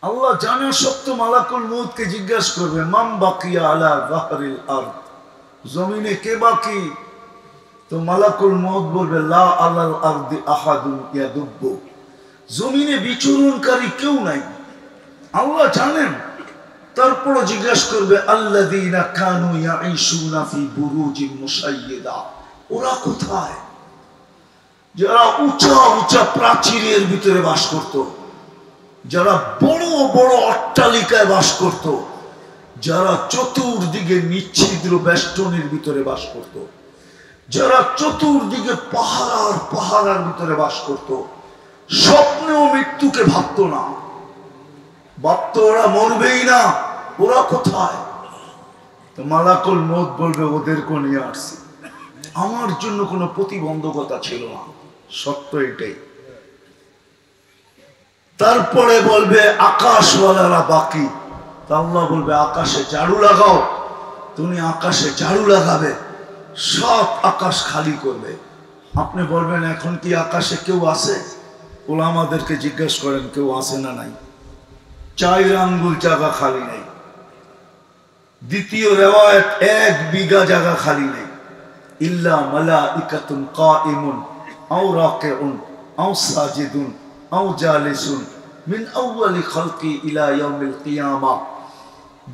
আল্লাহ জানা সত্য মালাকুল মউতকে জিজ্ঞাসা করবে মান বাকিয়া আলা যাহরিল আরদ, জমিনে কে বাকি? তো মালাকুল মউত বলবে লা আলাল আরদি আহাদুন ইয়াদুব্বু, জমিনে বিচরণকারী কেউ নাই। আল্লাহ জানেন। তারপর জিজ্ঞাসা করবে আল্লাযীনা কানু ইয়াঈশুনা ফি বুরুজিন মুশাইয়্যিদা, ওরা কোথায়? যারা উঁচা উঁচা প্রাচীরের ভিতরে বাস করত, যারা বড় বড় অট্টালিকায় বাস করত, যারা চতুর্দিকে নিচ্ছিদ্র বেষ্টনীর ভিতরে বাস করত, যারা চতুর্দিকে পাহাড় পাহাড়ের ভিতরে বাস করত, স্বপ্নেও মৃত্যুকে ভাবত না, ভাবত ওরা মরবেই না, ওরা কোথায়? তো মালাকুল মউত বলবে ওদেরকে নিয়ে আসছি, আমার জন্য কোনো প্রতিবন্ধকতা ছিল না, সত্য এটাই। তারপরে বলবে আকাশওয়ালারা বাকি। আল্লাহ বলবে আকাশে ঝাড়ু লাগাও। তুমি আকাশে ঝাড়ু লাগাবে, সব আকাশ খালি করবে। আপনি বলবেন এখন কি আকাশে কেউ আছে? ওলামাদেরকে জিজ্ঞেস করেন কেউ আছে না নাই? 4 আঙ্গুল জায়গা খালি নেই। দ্বিতীয় রিওয়ায়াত 1 বিঘা জায়গা খালি নেই। ইল্লা মালাইকাতুন কাইমুন আও রাকিউন আও সাজিদুন আও জালিসুন মিন আউয়ালি খালকি ইলা ইয়াউমিল কিয়ামা,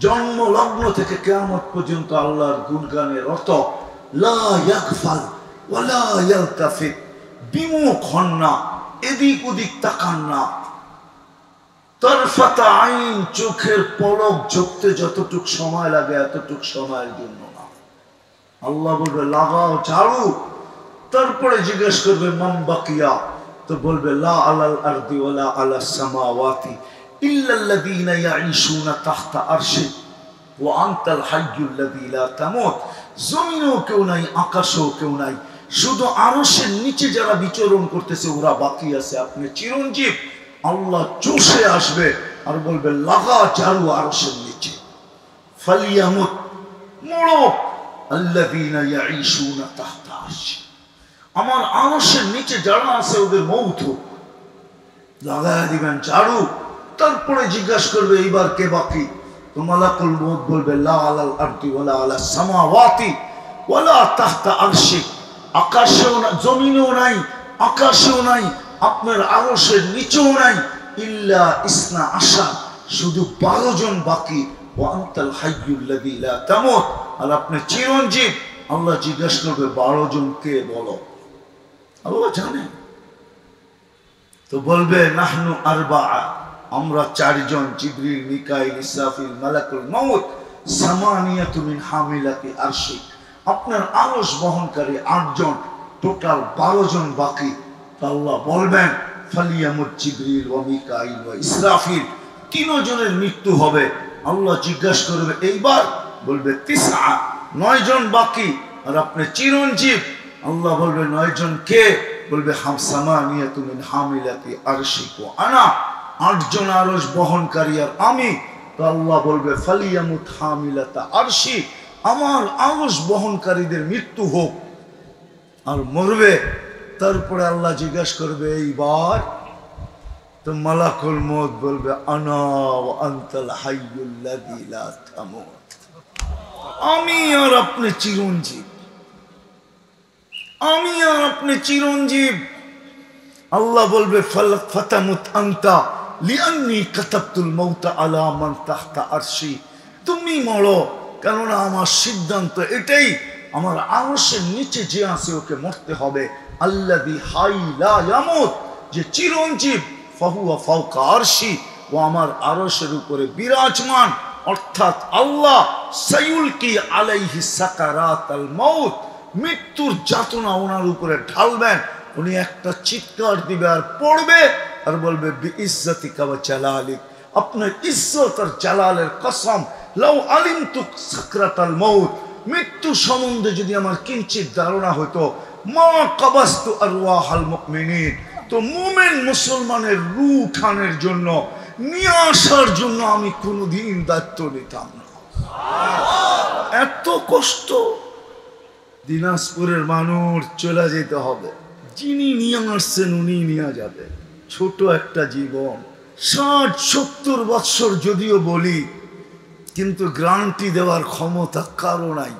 জন্ম লগ্ন থেকে কিয়ামত পর্যন্ত আল্লাহর গুণগানে রত, লা ইয়াগফাল ওয়ালা ইয়ালতাফিত, বিমুখ হন না, এদিক ওদিক তাকান না। তরফাত আইন, চোখের পলক ঝুঁকতে যতটুক সময় লাগে এতটুক সময়ের জন্য না। আল্লাহ বলবে লাগাও ঝাড়ু। তারপরে জিজ্ঞেস করবে মান বাকিয়া, তো বলবে লা আলাল আরদি ওয়ালা আলাস সামাওয়াতি ইল্লাল্লাযীনা ইয়াঈশুনা তাহতা আরশি ওয়া আনতাল হাইয়্যুল্লাযী লা তামুত, জমিনেও কেউ নাই, আকাশেও কেউ নাই, শুধু আরশের নিচে যারা বিচরণ করতেছে ওরা বাকি আছে। আপনি চিরঞ্জীব। আল্লাহ চষে আসবে আর বলবে লাগা ঝাড়ু আরশের নিচে। ফালিয়ামুত, মরো আল্লাযীনা ইয়াঈশুনা তাহতা আরশি, আমার আরশের নিচে যারা আছে ওদের মউত হোক। লাগায় দিবেন ঝাড়ু। তারপরে জিজ্ঞাসা করবে এইবার কে বাকি? তো মালাকুল মউত বলবে লা আলাল আরদি ওয়ালা আলাস সামাওয়াতি ওয়ালা তাহতা আরশি, আকাশেও না, জমিনেও নাই, আকাশেও নাই, আপনার আরশের নিচেও নাই, ইল্লা ইসনা আশার, শুধু 12 জন বাকি। ওয়া আনতাল হাইয়্যুল্লাযী লা তামুত, আর আপনি চিরঞ্জীব। আল্লাহ জিজ্ঞাসা করবে 12 জন কে বলো? আল্লাহ জানে। তো বলবে নাহনু আরবাআ, আমরা 4 জন, জিবরিল, মিকাইল, ইসরাফিল, মালাকুল মউত, সামানিয়াতু মিন হামিলাতি আরশি, আপনার আরশ বহনকারী 8 জন, টোটাল 12 জন বাকি। আল্লাহ বলবেন ফালিয়ামুত জিবরিল ওয়া মিকাইল ওয়া ইসরাফিল, 3 জনের মৃত্যু হবে। আল্লাহ জিজ্ঞাসা করবে এইবার, বলবে 9 জন বাকি, আর আপনি চিরঞ্জীব। আল্লাহ বলবে 9 জন কে? বলবে সামানিয়াতু মিন হামিলাতি আরশি ওয়া আনা, 8 জন আরশ বহনকারী আর আমি। তো আল্লাহ বলবে ফালিয়ামুত হামিলাতা আরশি, আমার আরশ বহনকারীদের মৃত্যু হোক, আর মরবে। তারপরে আল্লাহ জিজ্ঞাসা করবে এইবার, তো মালাকুল মউত বলবে আনা ওয়া আনতাল হাইয়্যুল্লাযী লা তামুত, আমি আর আপনি চিরঞ্জীব, আমি আর আপনি চিরঞ্জীব। আল্লাহ বলবে ফাতামুত আনতা লিআন্নী কাতাবতুল মাউতা আলা মান তাহতা আরশি, তুমি মরো, কেননা আমার সিদ্ধান্ত এটাই, আমার আরশের নিচে যে আছে ওকে মরতে হবে। আল্লাযী হাই লা ইয়ামুত, যে চিরঞ্জীব, ফাহুয়া ফাওকা আরশি, ও আমার আরশের উপরে বিরাজমান, অর্থাৎ আল্লাহ সায়ুলকি আলাইহি সাকারাতাল মাউত, মৃত্যুর যাতনা ওনার উপরে ঢালবেন। উনি একটা চিৎকার দিবে আর পড়বে আর বলবে বিইজ্জাতিকা ওয়া জালালিক, আপনার ইজ্জত আর জালালের কসম, লাউ আলিমতু সাকরাতাল মাউত, মৃত্যু সম্বন্ধে যদি আমার কিঞ্চিত ধারণা হতো, মা কাবাস্তু আরওয়াহাল মুমিনিন, তো মুমিন মুসলমানের রূহ উঠানোর জন্য, নিয়ে আসার জন্য আমি কোনোদিন দায়িত্ব নিতাম না। এত কষ্ট। দিনাজপুরের মানুষ চলে যেতে হবে, যিনি নিয়ে আসছেন উনি নিয়ে যাবে। ছোট একটা জীবন, 60-70 বৎসর যদিও বলি, কিন্তু গ্যারান্টি দেওয়ার ক্ষমতা কারো নাই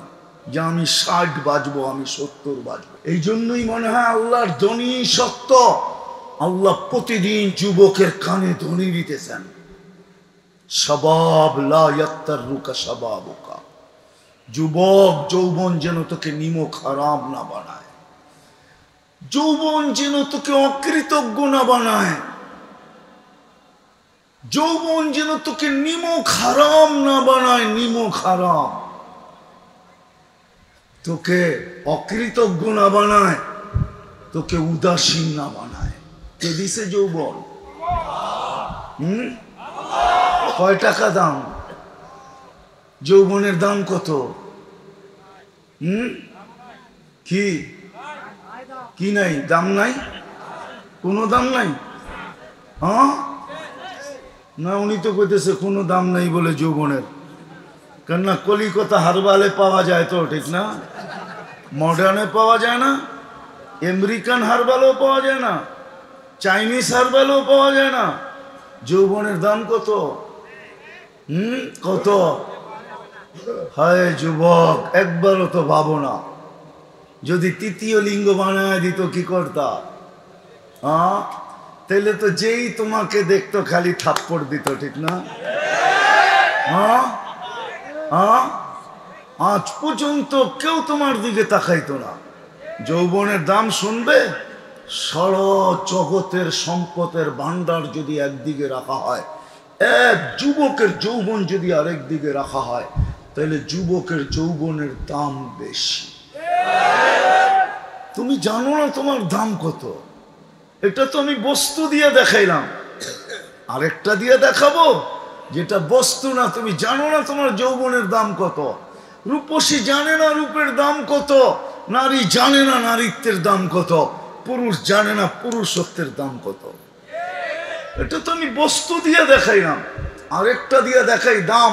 যে আমি 60 বাঁচবো, আমি 70 বাঁচবো। এই জন্যই মনে হয় আল্লাহর ধ্বনি সত্য। আল্লাহ প্রতিদিন যুবকের কানে ধ্বনি দিতেছেন, শাবাব লা ইয়াত্তারুকা শাবাবুকা, যুবক যৌবন যেন তোকে নিমক হারাম না বানায়, যৌবন যেন তোকে অকৃতজ্ঞ না বানায়, যৌবন যেন তোকে নিমক হারাম না বানায়, নিমক হারাম তোকে অকৃতজ্ঞ না বানায়, তোকে উদাসীন না বানায়। কে দিছে যৌবন? কয় টাকা দাম? যৌবনের দাম কত? কি কি নাই? দাম নাই? কোনো দাম নাই? হ্যাঁ না, উনি তো কইতেছে কোনো দাম নাই বলে যৌবনের। কেননা কলিকাতা হারবালে পাওয়া যায় তো, ঠিক না? মডার্নে পাওয়া যায় না, আমেরিকান হারবালও পাওয়া যায় না, চাইনিজ হারবালও পাওয়া যায় না। যৌবনের দাম কত? কত? হায় যুবক, একবারও তো ভাবো না, যদি তৃতীয় লিঙ্গ বানায় দিত কি করতা? তাইলে তো যেই তোমাকে দেখতো খালি থাপ্পড় দিত, ঠিক না? আজ পর্যন্ত কেউ তোমার দিকে তাকাইতো না। যৌবনের দাম শুনবে, সারা জগতের সম্পদের ভান্ডার যদি একদিকে রাখা হয়, এক যুবকের যৌবন যদি আরেক দিকে রাখা হয়, তাহলে যুবকের যৌবনের দাম বেশি। তুমি জানো না তোমার দাম কত? এটা তো আমি বস্তু দিয়ে দেখাইলাম, আরেকটা দিয়ে দেখাবো যেটা বস্তু না। তুমি জানো না তোমার যৌবনের দাম কত। রূপসী জানে না রূপের দাম কত, নারী জানে না নারীত্বের দাম কত, পুরুষ জানে না পুরুষত্বের দাম কত। এটা তো আমি বস্তু দিয়ে দেখাইলাম, আরেকটা দিয়ে দেখাই দাম।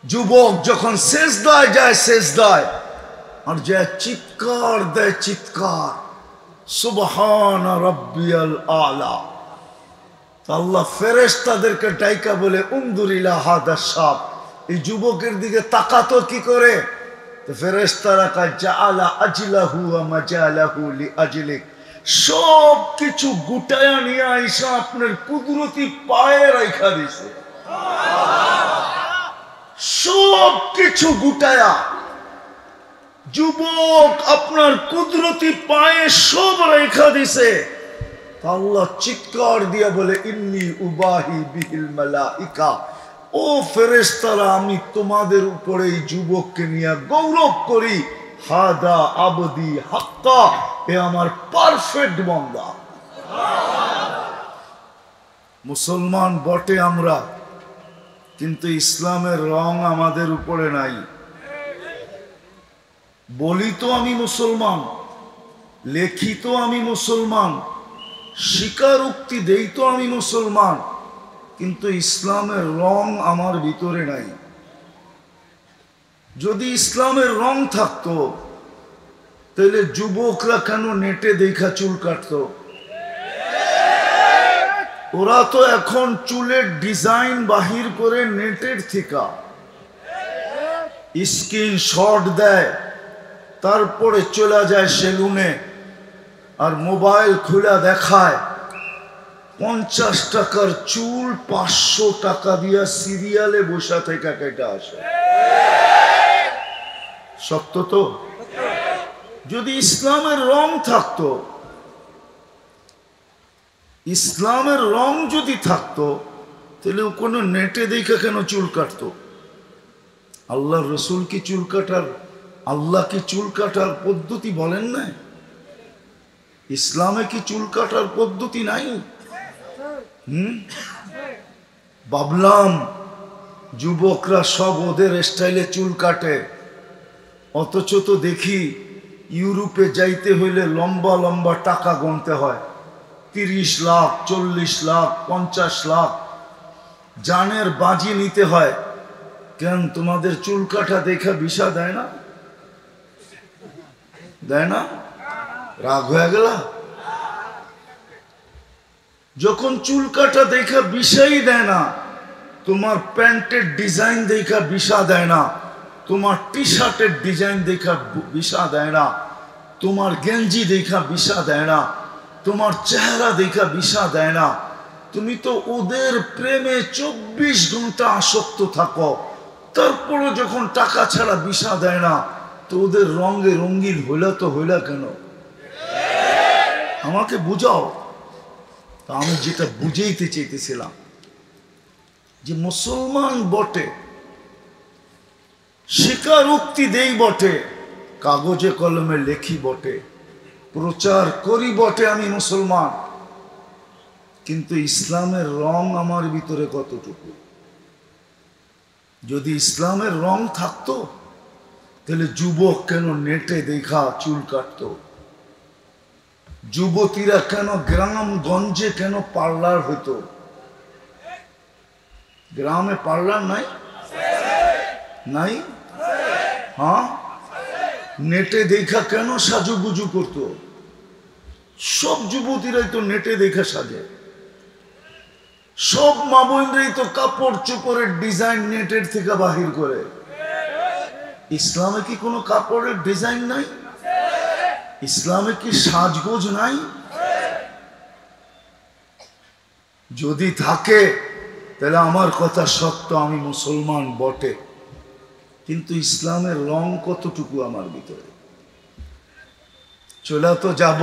যুবক যখন সেজদায় যায়, সেজদায় আর যে চিৎকার দেয়, চিৎকার সুবহান রাব্বিয়াল আলা, আল্লাহ ফেরেশতাদেরকে ডাইকা বলে উনদুর ইলা হাদা শাব, এই যুবকের দিকে তাকাতো কি করে? তো ফেরেশতারা কা জাআলা আজলাহু ওয়া মাজালাহু লিআজলিক, সব কিছু গুটায়া নিয়ে আইসা আপনার কুদরতি পায়ে রাখা দিছে। সব কিছু গুটায়া যুবক আপনার কুদরতি পায়ে সব রেখা দিছে। আল্লাহ চিৎকার দিয়া বলে ইন্নী উবাহি বিহিল মালাইকা, ও ফেরেশতারা আমি তোমাদের উপরে এই যুবককে নিয়ে গৌরব করি। হাদা আবদি হাক্কা, এ আমার পারফেক্ট বান্দা। মুসলমান বটে আমরা, কিন্তু ইসলামের রং আমাদের উপরে নাই। বলি তো আমি মুসলমান, লেখি তো আমি মুসলমান, স্বীকারোক্তি দেই তো আমি মুসলমান, কিন্তু ইসলামের রং আমার ভিতরে নাই। যদি ইসলামের রং থাকতো তাহলে যুবকরা কেন নেটে দেখা চুল কাটতো? ওরা তো এখন চুলের ডিজাইন বাহির করে নেটের থেকে স্ক্রিনশট দেয়, তারপরে চলে যায় সেলুনে আর মোবাইল খুলে দেখায় 50 টাকার চুল 500 টাকা দিয়া সিরিয়ালে বসা থেকে কেটে আসে। সত্য তো? যদি ইসলামের রং থাকতো, ইসলামের রং যদি থাকতো, তাহলে ও কোনো নেটে দেখে কেন চুল কাটতো? আল্লাহ রসুল কি চুল কাটার, আল্লাহ কি চুল কাটার পদ্ধতি বলেন না? ইসলামে কি চুল কাটার পদ্ধতি নাই? ভাবলাম যুবকরা সব ওদের স্টাইলে চুল কাটে, অথচ তো দেখি ইউরোপে যাইতে হইলে লম্বা লম্বা টাকা গুনতে হয়, 30 লাখ 40 লাখ 50 লাখ জানের বাজি নিতে হয়। কেন তোমাদের চুল কাটা দেখা ভিসা দেয় না? দেয় না? রাগ হয়ে গেল? যখন চুল কাটা দেখা বিষাই দেয় না, তোমার প্যান্টের ডিজাইন দেখা বিষা দেয় না, তোমার টি শার্টের ডিজাইন দেখা বিষা দেয় না, তোমার গেঞ্জি দেখা বিষা দেয় না, তোমার চেহারা দেখা বিষা দেয় না, তুমি তো ওদের প্রেমে 24 ঘন্টা আসক্ত থাকো, তারপরে যখন টাকা ছাড়া বিষা দেয় না, তো ওদের রঙে রঙিন হইলা তো হইলা কেন? আমাকে বুঝাও। তা আমি যেটা বুঝাইতে চাইতেছিলাম যে মুসলমান বটে, স্বীকারোক্তি দেই বটে, কাগজে কলমে লেখি বটে, প্রচার করি বটে আমি মুসলমান, কিন্তু ইসলামের রং আমার ভিতরে কতটুকু? যদি ইসলামের রং থাকতো তাহলে যুবক কেন নেটে দেখা চুল কাটতো? যুবতীরা কেন গ্রাম গঞ্জে কেন পার্লার হইতো? গ্রামে পার্লার নাই? নাই? হ্যাঁ, নেটে দেখা কেন সাজুগুজু করতো? সব যুবতীরাই তো নেটে দেখা সাজে, সব মা বোনরাই তো কাপড় চোপড়ের ডিজাইন নেটের থেকে বাহির করে। ইসলামে কি কোনো কাপড়ের ডিজাইন নাই? ইসলামে কি সাজগোজ নাই? যদি থাকে তাহলে আমার কথা সত্য, আমি মুসলমান বটে, কিন্তু ইসলামের রং কতটুকু আমার ভিতরে? চলে তো যাব,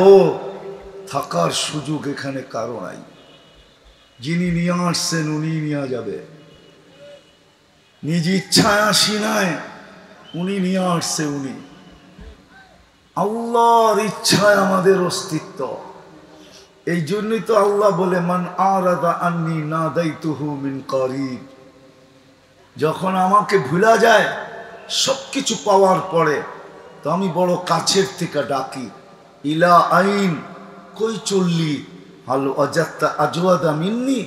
থাকার সুযোগ এখানে কারো নাই। যিনি নিয়ে আসছেন উনি নিয়ে যাবে, নিজ ইচ্ছায় আসি নাই, উনি নিয়ে আসছে, উনি আল্লাহর ইচ্ছায় আমাদের অস্তিত্ব। এই জন্যই তো আল্লাহ বলে, মান আরাদা আন্নি নাদাইতুহু মিন করিব। যখন আমাকে ভুলা যায় সবকিছু পাওয়ার পরে, তো আমি বড় কাছের থেকে ডাকি, ইলা আইন, কই চললি? হাল অজাত্তা আজওয়াদা মিন্নি,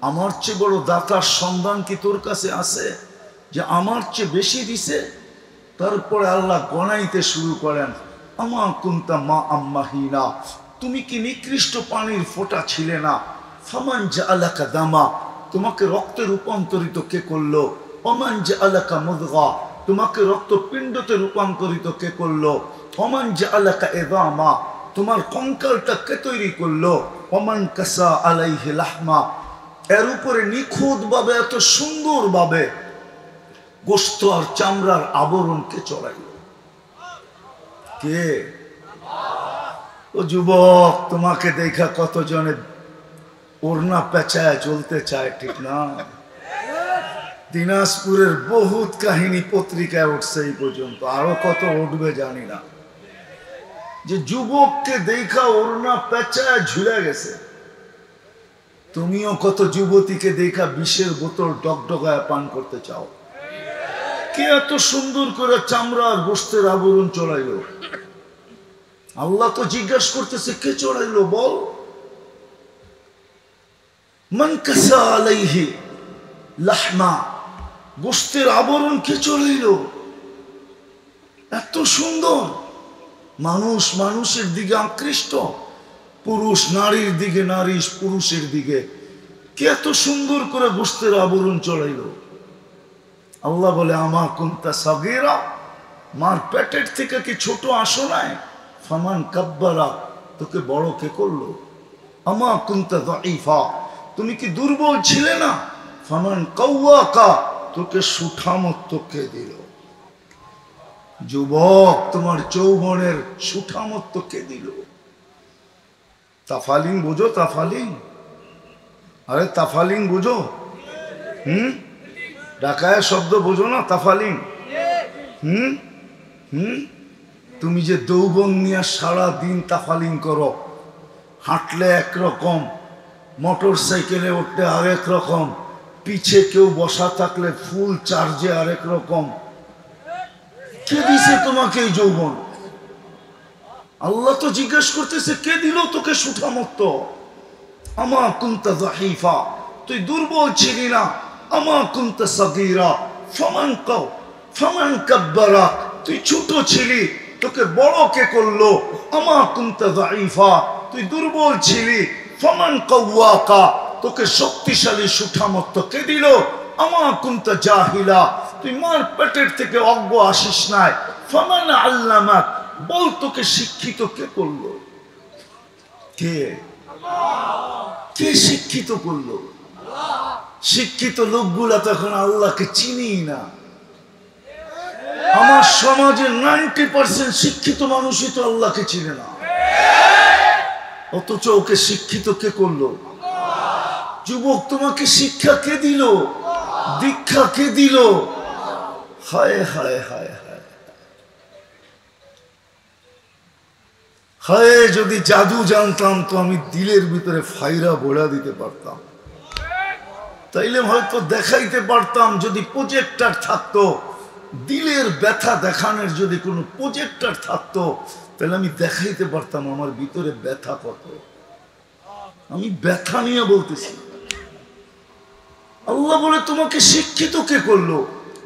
আমার চেয়ে বড় দাতার সন্ধান কি তোর কাছে আছে যে আমার চেয়ে বেশি দিছে? তারপরে আল্লাহ গণাইতে শুরু করেন, আমা কুনতা মা আম্মাহিনা, তুমি কি নিকৃষ্ট পানির ফোঁটা ছিলে না? ফামান জাআলাকা দামা, তোমাকে রক্তে রূপান্তরিত কে করলো? ওমান জাআলাকা মুদগা, তোমাকে রক্তপিণ্ডতে রূপান্তরিত কে করলো? ওমান জাআলাকা ইযামা, তোমার কঙ্কালটা কে তৈরি করলো? ওমান কাসা আলাইহি লাহমা, এর উপরে নিখুঁত ভাবে, এত সুন্দর ভাবে গোশত আর চামড়ার আবরণ কে চড়াইল? কে? ও যুবক, তোমাকে দেখা কতজনে ওড়না পেঁচায় চলতে চায়, ঠিক না? দিনাজপুরের বহুত কাহিনী পত্রিকায় উঠছে এই পর্যন্ত, আরো কত উঠবে জানি না, যে যুবককে দেখা ওড়না পেঁচায় ঝুলে গেছে। তুমিও কত যুবতীকে দেখা বিষের বোতল ডগডগায় পান করতে চাও। কে এত সুন্দর করে চামড়া আর গোশতের আবরণ চড়াইলো? আল্লাহ তো জিজ্ঞাসা করতেছে, কে চড়াইলো বল? মান কাসা আলাইহি লাহমা, গোশতের আবরণ কে চড়াইলো? এত সুন্দর মানুষ মানুষের দিকে আকৃষ্ট, পুরুষ নারীর দিকে, নারী পুরুষের দিকে, কে এত সুন্দর করে গোশতের আবরণ চড়াইলো? আল্লাহ বলে, আমা কুনতা সাগীরা, মার পেটের থেকে কি ছোট আসো নাই? ফামান কাব্বারা, তোকে বড় কে করলো? আমা কুনতা দাঈফা, তুমি কি দুর্বল ছিলে না? ফামান কাওয়াকা, তোকে সুঠামত্ব কে দিল? যুবক, তোমার যৌবনের সুঠামত্ব কে দিল? তাফালিং বুঝো? তাফালিং, আরে তাফালিং বুঝো? ঢাকায় শব্দ বোঝো না? তাফালিং। তুমি যে যৌবন নিয়ে সারা দিন তাফালিং করো, হাঁটলে একরকম, মোটর সাইকেলে উঠলে আরেক রকম, পিছে কেউ বসা থাকলে ফুল চার্জে আরেক রকম, কে দিছে তোমাকে এই যৌবন? আল্লাহ তো জিজ্ঞেস করতেছে, কে দিল তোকে সুঠামত্ব? আমা কুনতা যাহিফা, তুই দুর্বল ছিলি না? আমা কুনতা সাগীরা, ফামান কাব্বারা, তুই ছোট ছিলি, তোকে বড় কে করলো? আমা কুনতা যাইফা, তুই দুর্বল ছিলি, ফামান কাওয়াকা, তোকে শক্তিশালী সুঠামত্ত কে দিল? আমা কুনতা জাহিলা, তুই মার পেটের থেকে অজ্ঞ আসিস নাই। ফামান আল্লামাক, বল তোকে শিক্ষিত কে করলো? কে কে শিক্ষিত করলো? শিক্ষিত লোকগুলা তখন আল্লাহকে চিনি না। আমার সমাজের 90% শিক্ষিত মানুষই তো আল্লাহকে চিনে না, অথচ ওকে শিক্ষিত কে করলো? যুবক, তোমাকে শিক্ষা কে দিল? দীক্ষা কে দিল? হায় হায় হায় হায় হায়, যদি জাদু জানতাম তো আমি দিলের ভিতরে ফাইরা বোড়া দিতে পারতাম, তাইলে হয়তো দেখাইতে পারতাম। যদি প্রজেক্টর থাকতো, দিলের ব্যথা দেখানোর যদি কোনো প্রজেক্টর থাকতো, তাহলে আমি দেখাইতে পারতাম আমার ভিতরে ব্যথা কত। আমি ব্যথা নিয়ে বলতেছি। আল্লাহ বলে তোমাকে শিক্ষিত কে করলো?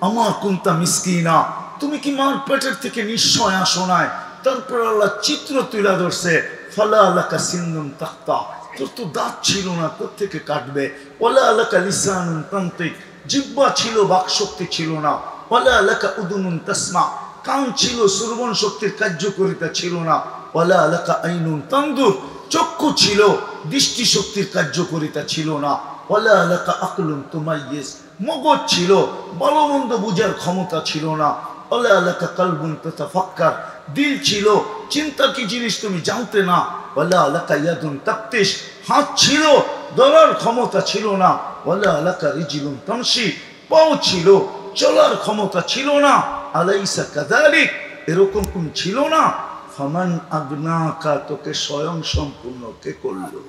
আমা কুনতা মিসকিনা, তুমি কি মার পেটের থেকে নিশ্চয় আসো নাই? তারপর আল্লাহ চিত্র তুলে ধরছে, ফালা আলাকা সিন্নুন তাক্তা, তোর তো দাঁত ছিল না, তোর থেকে কাটবে। ওয়ালা আলাকা লিসানুন তানতিক, জিহ্বা ছিল, বাকশক্তি ছিল না। ওয়ালা আলাকা উদুনুন তাসমা, কান ছিল, শ্রবণ শক্তির কার্যকারিতা ছিল না। ওয়ালা আলাকা আইনুন তানদুর, চক্ষু ছিল, দৃষ্টি শক্তির কার্যকারিতা ছিল না। ওয়ালা আলাকা আকলুন তুমাইয়িজ, মগজ ছিল, ভালো মন্দ বুঝার ক্ষমতা ছিল না। ওয়ালা আলাকা কলবুন তাতাফাক্কার, দিল ছিল, চিন্তা কি জিনিস তুমি জানতে না। ওয়ালা আলাকা ইয়াদুন তাফতিশ, হাত ছিল, ধরার ক্ষমতা ছিল না। ওয়ালা আলাকা রিজলুন তামশি, পাও ছিল, চলার ক্ষমতা ছিল না। আলাইসা কাযালিক, এরকম কোন ছিল না? ফামান আগনাকা, তোকে স্বয়ং সম্পূর্ণ কে করলো?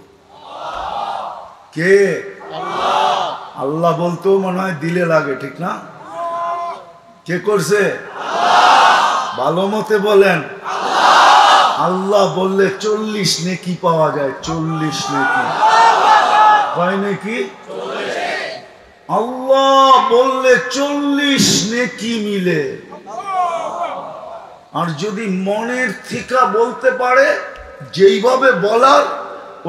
কে? আল্লাহ। আল্লাহ বলতেও মনে হয় দিলে লাগে, ঠিক না? কে করছে? ভালো মতে বলেন। আল্লাহ বললে 40 নেকি পাওয়া যায়, 40 নেকি। কয় নেকি? আল্লাহ বললে 40 নেকি মিলে। আর যদি মনের থেকে বলতে পারে, যেইভাবে বলার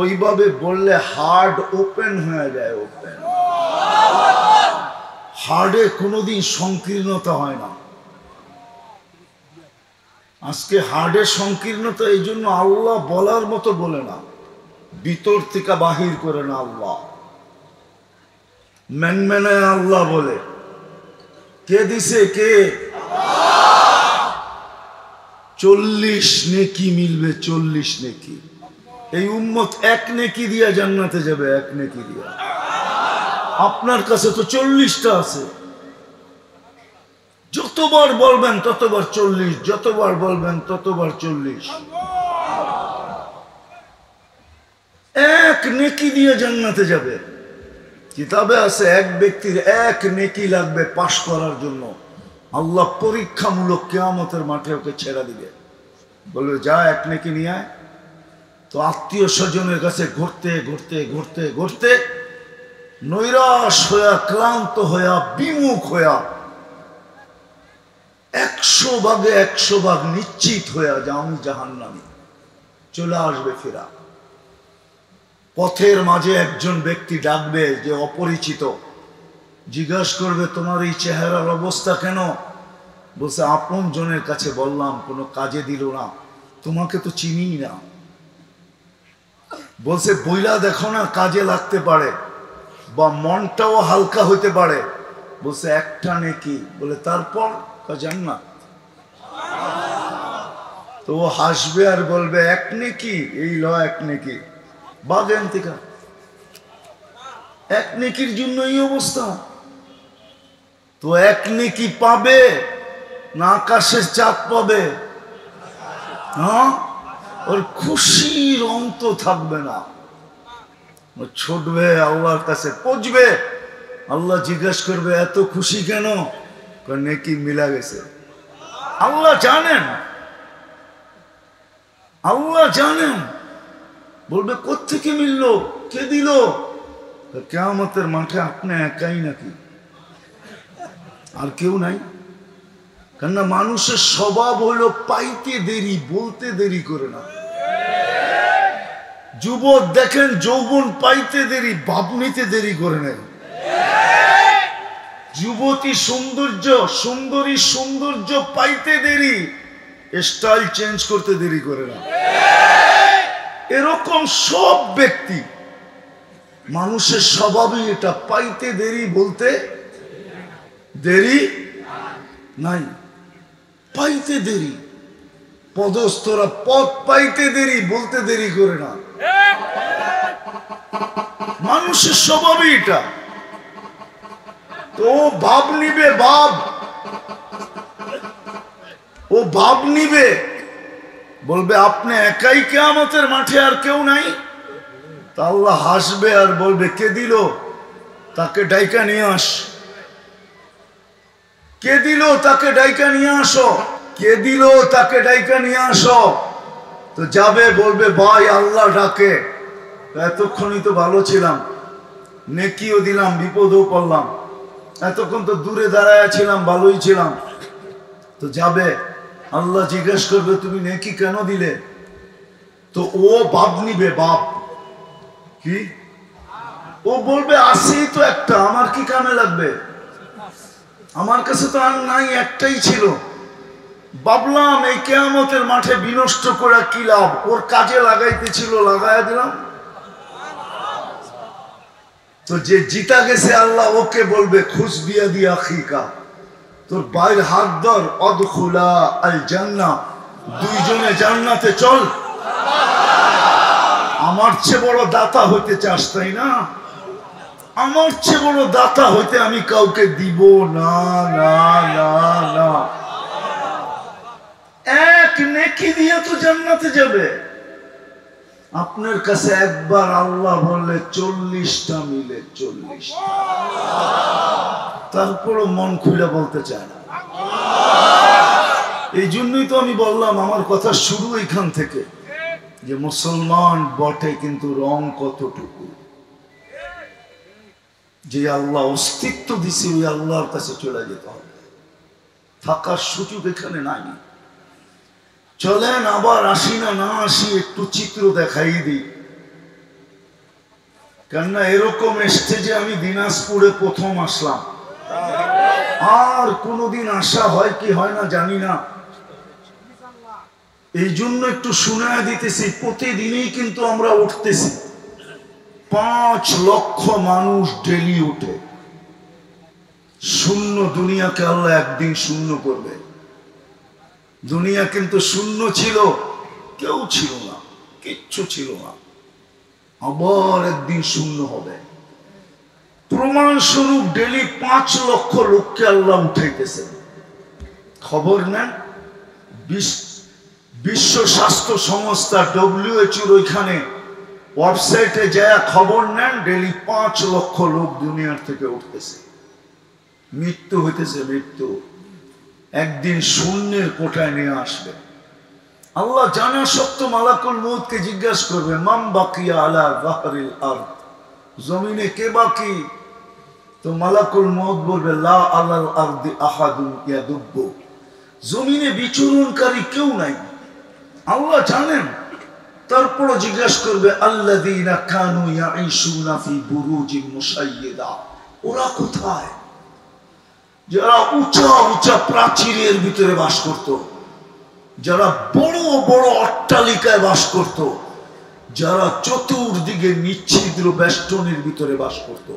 ওইভাবে বললে হার্ড ওপেন হয়ে যায়। ওপেন হার্ডে কোনোদিন সংকীর্ণতা হয় না। আজকে হার্ডের সংকীর্ণতা এই জন্য আল্লাহ বলার মতো বলে না, ভিতর থেকে বাহির করে না। আল্লাহ মেনমেনে আল্লাহ বলে। কে দিছে? কে? 40 নেকি মিলবে, 40 নেকি। এই উম্মত 1 নেকি দিয়া জান্নাতে যাবে, 1 নেকি দিয়া। আপনার কাছে তো 40টা আছে, যতবার বলবেন ততবার 40, যতবার বলবেন ততবার 40। 1 নেকি দিয়ে জান্নাতে যাবে। কিতাবে আছে এক ব্যক্তির 1 নেকি লাগবে পাশ করার জন্য। আল্লাহ পরীক্ষামূলক কিয়ামতের মাঠে ওকে ছেড়ে দিবে, বলবে যা 1 নেকি নিয়ে আয়। তো আত্মীয় স্বজনের কাছে ঘুরতে ঘুরতে ঘুরতে ঘুরতে নৈরাশ হইয়া, ক্লান্ত হইয়া, বিমুখ হইয়া, 100 ভাগে 100 ভাগ নিশ্চিত হইয়া যে আমি জাহান্নামী, চলে আসবে ফিরা। পথের মাঝে একজন ব্যক্তি ডাকবে, যে অপরিচিত, জিজ্ঞাসা করবে তোমার এই চেহারার অবস্থা কেন? বলছে আপন জনের কাছে বললাম, কোনো কাজে দিল না, তোমাকে তো চিনি না। বলছে বইলা দেখো না, কাজে লাগতে পারে, বা মনটাও হালকা হইতে পারে। বলছে 1টা নেকি। বলে তারপর? জান্নাত। তো ও হাসবে আর বলবে 1 নেকি, এই ল 1 নেকি, বাগেন থেকে 1 নেকির জন্য এই অবস্থা। তো 1 নেকি পাবে না আকাশের চাঁদ পাবে? হ্যাঁ, ওর খুশির অন্ত থাকবে না, ও ছুটবে আল্লাহর কাছে, পৌঁছবে। আল্লাহ জিজ্ঞেস করবে এত খুশি কেন? নেকি মিলা গেছে। আল্লাহ জানেন, আল্লাহ জানেন। বলবে কোত্থেকে মিললো, কে দিল? কিয়ামতের মাঠে আপনি একাই নাকি, আর কেউ নাই? কেননা মানুষের স্বভাব হলো পাইতে দেরি, বলতে দেরি করে না। যুবক দেখেন যৌবন পাইতে দেরি, ভাব নিতে দেরি করে নেন। যুবতী সুন্দরী সৌন্দর্য পাইতে দেরি, স্টাইল চেঞ্জ করতে দেরি করে না। এরকম সব ব্যক্তি, মানুষের স্বভাবই এটা, পাইতে দেরি বলতে দেরি নাই, পাইতে দেরি। পদস্থরা পদ পাইতে দেরি বলতে দেরি করে না। মানুষের স্বভাবই এটা। তো ভাব নিবে, ও ভাব নিবে, বলবে আপনি একাই কিয়ামতের মাঠে, আর কেউ নাই। তা আল্লাহ হাসবে আর বলবে কে দিল, তাকে ডাইকা নিয়ে আস। কে দিল, তাকে ডাইকা নিয়ে আসো। কে দিল, তাকে ডাইকা নিয়ে আসো। তো যাবে, বলবে ভাই আল্লাহ ডাকে, এতক্ষণই তো ভালো ছিলাম, নেকিও দিলাম, বিপদও পড়লাম, এতক্ষণ তো দূরে দাঁড়ায় ছিলাম, ভালোই ছিলাম। তো যাবে, আল্লাহ জিজ্ঞেস করবে তুমি নেকি কেন দিলে? তো ও বাপ নিবে, বাপ কি, ও বলবে আসি তো একটা, আমার কি কামে লাগবে, আমার কাছে তো আর নাই, একটাই ছিল, ভাবলাম এই কিয়ামতের মাঠে বিনষ্ট করে কি লাভ, ওর কাজে লাগাইতে ছিল, লাগাইয়া দিলাম। তো যে জিতা গেছে, আল্লাহ ওকে বলবে খুশ বিয়া দিয়া আখিকা, তোর বাইর হাত ধর, অদখুলা আল জান্নাহ, দুইজনে জান্নাতে চল। আমার চেয়ে বড় দাতা হইতে চাস তাই না? আমার চেয়ে বড় দাতা হইতে আমি কাউকে দিব না, না না না। এক নেকি দিয়ে তো জান্নাতে যাবে। আপনার কাছে একবার আল্লাহ বললে 40টা মিলে, 40টা, তারপরও মন খুলে বলতে চায় না। এই জন্যই তো আমি বললাম, আমার কথা শুরু এখান থেকে, যে মুসলমান বটে কিন্তু রং কতটুকু। যে আল্লাহ অস্তিত্ব দিছে, ওই আল্লাহর কাছে চলে যেতে হবে, থাকার সুযোগ এখানে নাই। চলেন আবার আসি না আসি, একটু চিত্র দেখাই দিই। কেননা এরকম স্টেজে আমি দিনাজপুরে প্রথম আসলাম, আর কোনোদিন আসা হয় কি হয় না জানি না। এই জন্য একটু শুনায়া দিতেছি, প্রতিদিনই কিন্তু আমরা উঠতেছি, 5 লক্ষ মানুষ ডেলি উঠে। শূন্য দুনিয়াকে আল্লাহ একদিন শূন্য করবে। দুনিয়া কিন্তু শূন্য ছিল, কেউ ছিল না, কিচ্ছু ছিল না, আবার একদিন শূন্য হবে। প্রমাণ স্বরূপ ডেলি 5 লক্ষ লোককে আল্লাহ উঠাইতেছেন। খবর নেন, বিশ্ব স্বাস্থ্য সংস্থা WHO ওইখানে ওয়েবসাইটে যায় খবর নেন, ডেলি 5 লক্ষ লোক দুনিয়ার থেকে উঠতেছে, মৃত্যু হইতেছে, মৃত্যু একদিন শূন্যের কোঠায় নিয়ে আসবে। আল্লাহ জানা সত্য মালাকুল মউতকে জিজ্ঞাসা করবে, মান বাকিয়া আলা যাহরিল আরদ, জমিনে কে বাকি? তো মালাকুল মউত বলবে, লা আলাল আরদি আহাদুন ইয়াদুব্বু, জমিনে বিচরণকারী কেউ নাই। আল্লাহ জানেন। তারপরে জিজ্ঞাসা করবে, আল্লাযীনা কানু ইয়াঈশুনা ফি বুরুজিন মুশাইয়্যিদা, ওরা কোথায়? যারা উঁচা উঁচা প্রাচীরের ভিতরে বাস করত, যারা বড় বড় অট্টালিকায় বাস করত, যারা চতুর্দিকে নিচ্ছিদ্র বেষ্টনীর ভিতরে বাস করত,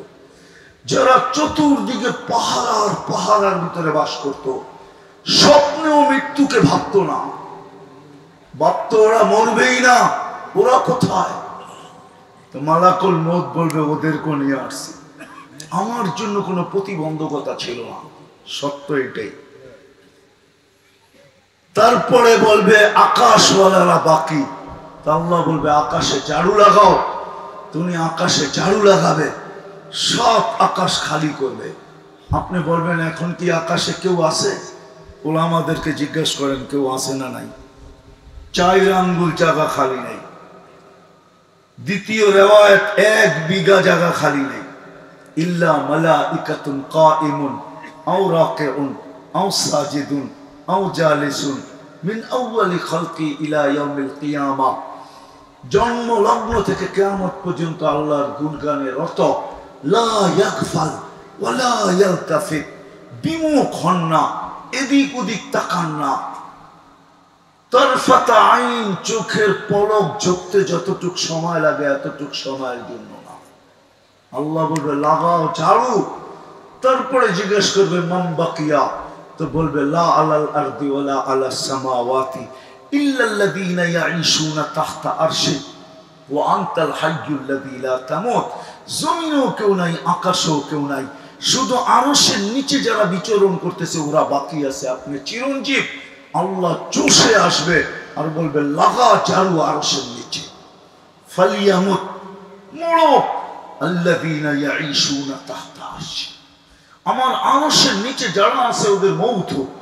যারা চতুর্দিকে পাহাড়ের ভিতরে বাস করত, স্বপ্নেও মৃত্যুকে ভাবত না, ভাবত ওরা মরবেই না, ওরা কোথায়? তো মালাকুল মউত বলবে, ওদেরকে নিয়ে আসছি, আমার জন্য কোনো প্রতিবন্ধকতা ছিল না, সত্য এটাই। তারপরে বলবে আকাশওয়ালারা বাকি। আল্লাহ বলবে আকাশে ঝাড়ু লাগাও। তুমি আকাশে ঝাড়ু লাগাবে, সব আকাশ খালি করবে। আপনি বলবেন এখন কি আকাশে কেউ আছে? ওলামাদেরকে জিজ্ঞেস করেন কেউ আছে না নাই? 4 আঙ্গুল জায়গা খালি নেই। দ্বিতীয় রেওয়ায়েত 1 বিঘা জায়গা খালি নেই। ইল্লা মালাইকাতুন কাইমুন আও রাকিউন আও সাজিদুন আও জালিসুন মিন আউয়ালি খালকি ইলা ইয়াউমিল কিয়ামা। জন্ম লগ্ন থেকে কিয়ামত পর্যন্ত আল্লাহর গুণগানে রত, লা ইয়াগফাল ওয়ালা ইয়ালতাফিত, বিমুখ হন না, এদিক ওদিক তাকান না। তরফাতা আইন, চোখের পলক ঝুঁকতে যতটুক সময় লাগে এতটুক সময়ের জন্য না। আল্লাহ বলবে লাগাও ঝাড়ু, তারপরে জিজ্ঞেস করবে মান বাকিয়া, তো বলবে লা আলাল আরদি ওয়ালা আলাস সামাওয়াতি ইল্লাল্লাযীনা ইয়াঈশুনা তাহতা আরশি ওয়া আনতাল হাইয়্যুল্লাযী লা তামুত। জমিনেও কেউ নাই, আকাশেও কেউ নাই, শুধু আরশের নিচে যারা বিচরণ করতেছে ওরা বাকি আছে। আপনি চিরঞ্জীব। আল্লাহ চষে আসবে আর বলবে লাগা ঝাড়ু আরশের নিচে। ফালিয়ামুত, মরো আল্লাযীনা ইয়াঈশুনা তাহতা আরশি, আমার আরশের নিচে যারা আছে ওদের মৌত হোক।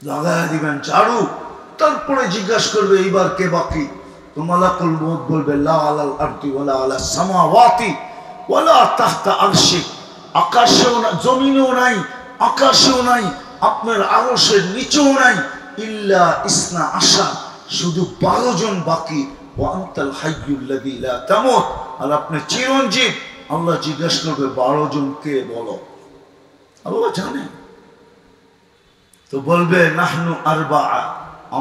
লাগায় দিবেন ঝাড়ু, তারপরে জিজ্ঞাসা করবে এইবার কে বাকি? তো মালাকুল মউত বলবে লা আলাল আরদি ওয়ালা আলাস সামাওয়াতি ওয়ালা তাহতা আরশি, আকাশেও না, জমিনেও নাই, আকাশেও নাই, আপনার আরশের নিচেও নাই, ইল্লা ইসনা আশা, শুধু 12 জন বাকি। ওয়া আনতাল হাইয়্যুল্লাযী লা তামুত, আর আপনি চিরঞ্জীব। আল্লাহ জিজ্ঞাসা করবে 12 জন কে বলো? আল্লাহ জানে। তো বলবে নাহনু আরবাআ,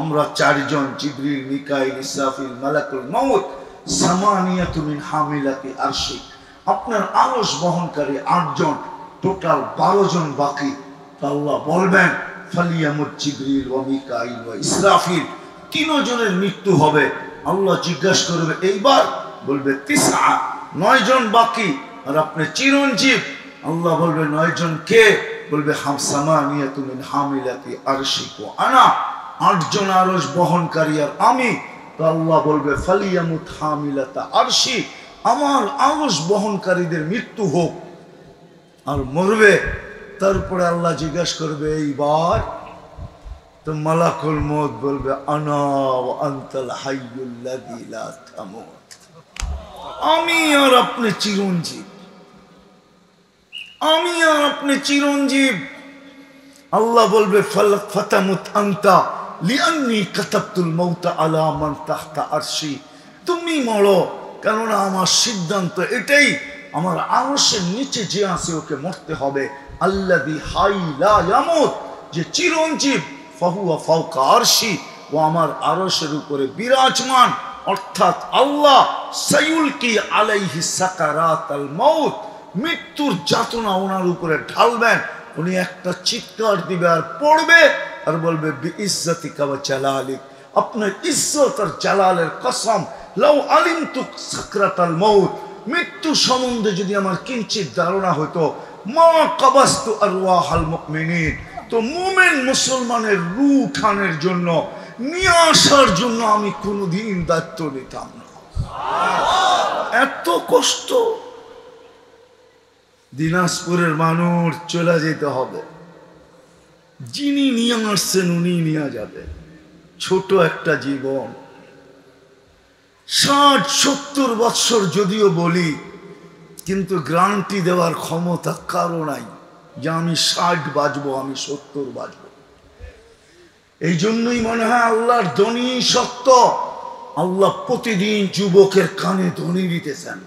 আমরা 4 জন, জিবরিল, মিকাইল, ইসরাফিল, মালাকুল মউত, সামানিয়াতু মিন হামিলাতি আরশি, আপনার আরশ বহনকারী 8 জন, টোটাল 12 জন বাকি। আল্লাহ বলবেন ফালিয়ামুত জিবরিল ওয়া মিকাইল ওয়া ইসরাফিল, 3 জনের মৃত্যু হবে। আল্লাহ জিজ্ঞাসা করবে এইবার, বলবে 9 জন বাকি, আর আপনি চিরঞ্জীব। আল্লাহ বলবে 9 জন কে? বলবে সামানিয়াতু মিন হামিলাতি আরশি ওয়া আনা, 8 জন আরশ বহনকারী আর আমি। তো আল্লাহ বলবে ফালিয়ামুত হামিলাতা আরশি, আমার আরশ বহনকারীদের মৃত্যু হোক। আর মরবে। তারপরে আল্লাহ জিজ্ঞাসা করবে এইবার, তো মালাকুল মউত বলবে আনা ওয়া আনতাল হাইয়্যুল্লাযী লা তামুত, আমি আর আপনি চিরঞ্জীব, আমি আর আপনি চিরঞ্জীব। আল্লাহ বলবে ফাতামুত আনতা লিআন্নী কাতাবতুল মাউতা আলা মান তাহতা আরশি, তুমি মরো, কেননা আমার সিদ্ধান্ত এটাই, আমার আরশের নিচে যে আছে ওকে মরতে হবে। আল্লাযী হাই লা ইয়ামুত, যে চিরঞ্জীব, ফাহুয়া ফাওকা আরশি, ও আমার আরশের উপরে বিরাজমান। অর্থাৎ আল্লাহ সায়ুলকি আলাইহি সাকারাতাল মাউত, মৃত্যুর যাতনা ওনার উপরে ঢালবেন। উনি একটা চিৎকার দিবে আর পড়বে আর বলবে বিইজ্জাতিকা ওয়া জালালিক, আপনার ইজ্জত আর জালালের কসম, লাউ আলিমতু সাকরাতাল মাউত, মৃত্যু সম্বন্ধে যদি আমার কিঞ্চিত ধারণা হতো, মা কাবাস্তু আরওয়াহাল মুমিনিন, তো মুমিন মুসলমানের রূহ উঠানোর জন্য, নিয়ে আসার জন্য আমি কোনোদিন দায়িত্ব নিতাম না। এত কষ্ট। দিনাজপুরের মানুষ চলে যেতে হবে, যিনি নিয়ে আসছেন উনি নিয়ে যাবে। ছোট একটা জীবন, 60-70 বৎসর যদিও বলি, কিন্তু গ্যারান্টি দেওয়ার ক্ষমতা কারো নাই যে আমি 60 বাঁচবো, আমি 70 বাঁচবো। এই জন্যই মনে হয় আল্লাহর ধ্বনি সত্য। আল্লাহ প্রতিদিন যুবকের কানে ধ্বনি দিতেছেন,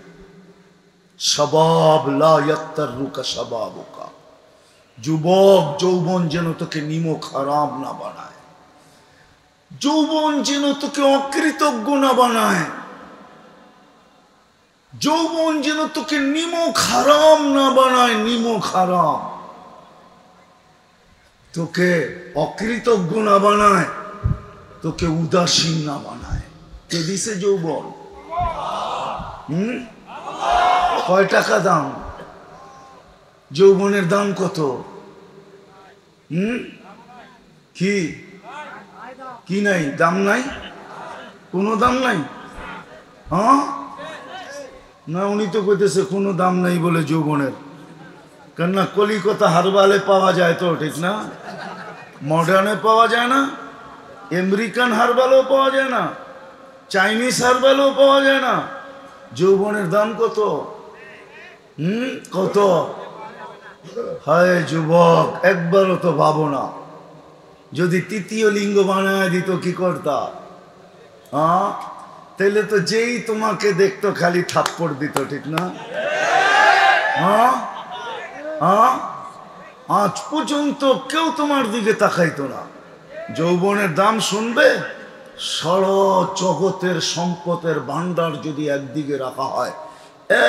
শাবাব লা ইয়াক্তারুকা শাবাবুকা, যুবক যৌবন যেন তোকে নিমক হারাম না বানায়, যৌবন যেন তোকে অকৃতজ্ঞ না বানায়, যৌবন যেন তোকে নিমক হারাম না বানায়, নিমক হারাম, তোকে অকৃতজ্ঞ না বানায়, তোকে উদাসীন না বানায়। কে দিছে যৌবন? কয় টাকা দাম? যৌবনের দাম কত? কি কি নাই? দাম নাই? কোনো দাম নাই? হ্যাঁ না, উনি তো কইতেছে কোনো দাম নাই বলে যৌবনের। কেননা কলিকাতা হারবালে পাওয়া যায় তো, ঠিক না? মডার্নে পাওয়া যায় না, আমেরিকান হারবালও পাওয়া যায় না, চাইনিজ হারবালও পাওয়া যায় না। যৌবনের দাম কত? কত? হায় যুবক, একবারও তো ভাবো না, যদি তৃতীয় লিঙ্গ বানায় দিত কি করতা? তাইলে তো যেই তোমাকে দেখতো খালি থাপ্পড় দিত, ঠিক না? হ্যাঁ হ্যাঁ, আজ পর্যন্ত কেউ তোমার দিকে তাকাইতো না। যৌবনের দাম শুনবে, সারা জগতের সম্পদের ভান্ডার যদি একদিকে রাখা হয়,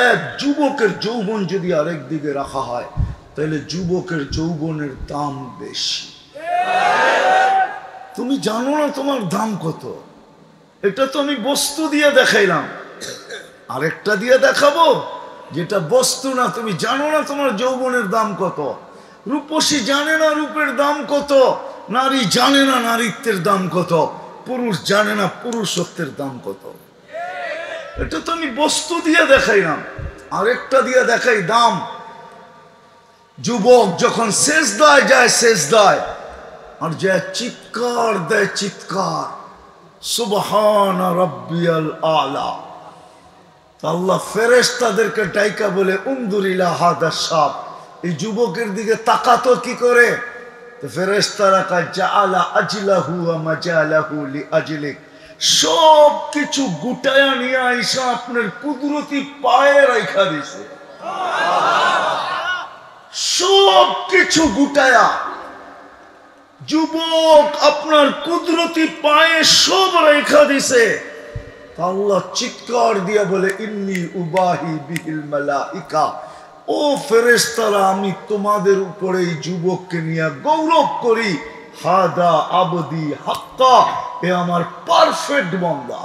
এক যুবকের যৌবন যদি আরেক দিকে রাখা হয়, তাহলে যুবকের যৌবনের দাম বেশি। তুমি জানো না তোমার দাম কত। এটা তো আমি বস্তু দিয়ে দেখাইলাম, আরেকটা দিয়ে দেখাবো যেটা বস্তু না। তুমি জানো না তোমার যৌবনের দাম কত। রূপসী জানে না রূপের দাম কত, নারী জানে না নারীত্বের দাম কত, পুরুষ জানে না পুরুষত্বের দাম কত। এটা তো আমি বস্তু দিয়ে দেখাইলাম, আরেকটা দিয়ে দেখাই দাম। যুবক যখন সেজদায় যায়, সেজদায় আর যে চিৎকার দেয়, চিৎকার সুবহান রাব্বিয়াল আলা, আল্লাহ ফেরেশতাদেরকে ডাইকা বলে উনদুর ইলা হাদা শাব, এই যুবকের দিকে তাকাতো কি করে? তো ফেরেশতারা কয় জাআলা আজলাহু ওয়া মাজালাহু লিআজলিক, সব কিছু গুটায়া নিয়ে আইসা আপনার কুদরতি পায়ে রাখা দিছে। সব কিছু গুটায়া যুবক আপনার কুদরতি পায়ে সব রেখা দিছে। আল্লাহ চিৎকার দিয়া বলে ইন্নী উবাহি বিহিল মালাইকা, ও ফেরেশতারা আমি তোমাদের উপরে এই যুবককে নিয়ে গৌরব করি। হাদা আবদি হাক্কা, এ আমার পারফেক্ট বান্দা।